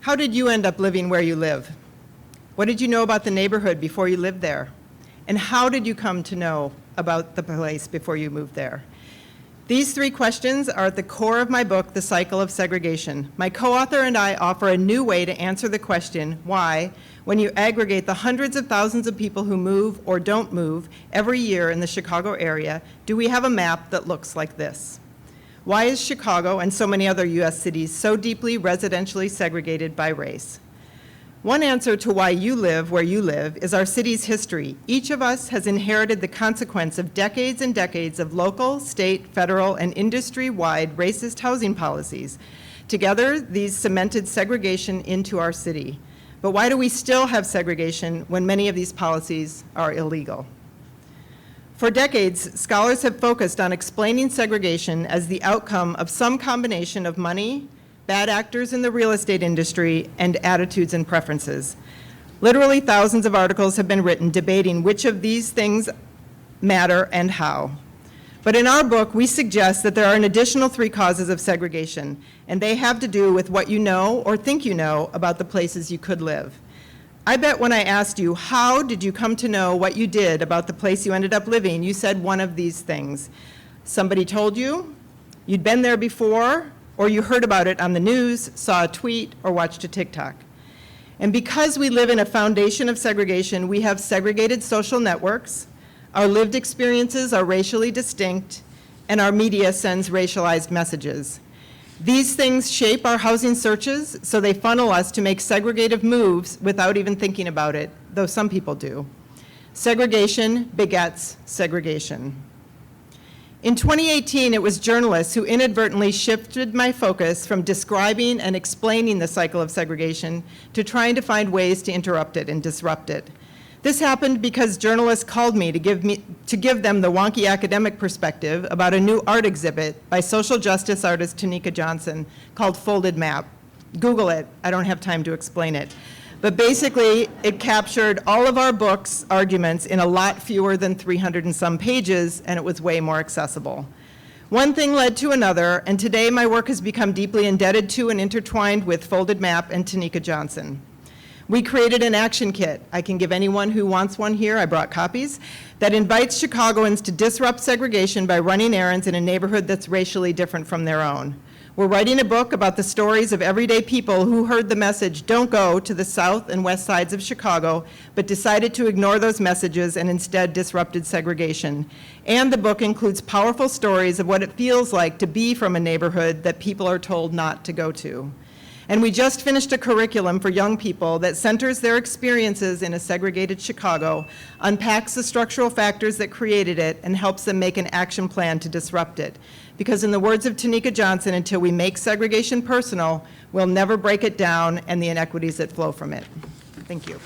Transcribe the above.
How did you end up living where you live? What did you know about the neighborhood before you lived there? And how did you come to know about the place before you moved there? These three questions are at the core of my book, The Cycle of Segregation. My co-author and I offer a new way to answer the question, why, when you aggregate the hundreds of thousands of people who move or don't move every year in the Chicago area, do we have a map that looks like this? Why is Chicago and so many other U.S. cities so deeply residentially segregated by race? One answer to why you live where you live is our city's history. Each of us has inherited the consequence of decades and decades of local, state, federal, and industry-wide racist housing policies. Together, these cemented segregation into our city. But why do we still have segregation when many of these policies are illegal? For decades, scholars have focused on explaining segregation as the outcome of some combination of money, bad actors in the real estate industry, and attitudes and preferences. Literally thousands of articles have been written debating which of these things matter and how. But in our book, we suggest that there are an additional three causes of segregation, and they have to do with what you know or think you know about the places you could live. I bet when I asked you, how did you come to know what you did about the place you ended up living, you said one of these things. Somebody told you, you'd been there before, or you heard about it on the news, saw a tweet, or watched a TikTok. And because we live in a foundation of segregation, we have segregated social networks, our lived experiences are racially distinct, and our media sends racialized messages. These things shape our housing searches, so they funnel us to make segregative moves without even thinking about it, though some people do. Segregation begets segregation. In 2018, it was journalists who inadvertently shifted my focus from describing and explaining the cycle of segregation to trying to find ways to interrupt it and disrupt it. This happened because journalists called me to give them the wonky academic perspective about a new art exhibit by social justice artist Tanika Johnson called Folded Map. Google it, I don't have time to explain it. But basically, it captured all of our book's arguments in a lot fewer than 300 and some pages, and it was way more accessible. One thing led to another, and today my work has become deeply indebted to and intertwined with Folded Map and Tanika Johnson. We created an action kit. I can give anyone who wants one here, I brought copies, that invites Chicagoans to disrupt segregation by running errands in a neighborhood that's racially different from their own. We're writing a book about the stories of everyday people who heard the message, don't go to the south and west sides of Chicago, but decided to ignore those messages and instead disrupted segregation. And the book includes powerful stories of what it feels like to be from a neighborhood that people are told not to go to. And we just finished a curriculum for young people that centers their experiences in a segregated Chicago, unpacks the structural factors that created it, and helps them make an action plan to disrupt it. Because in the words of Tanika Johnson, until we make segregation personal, we'll never break it down and the inequities that flow from it. Thank you.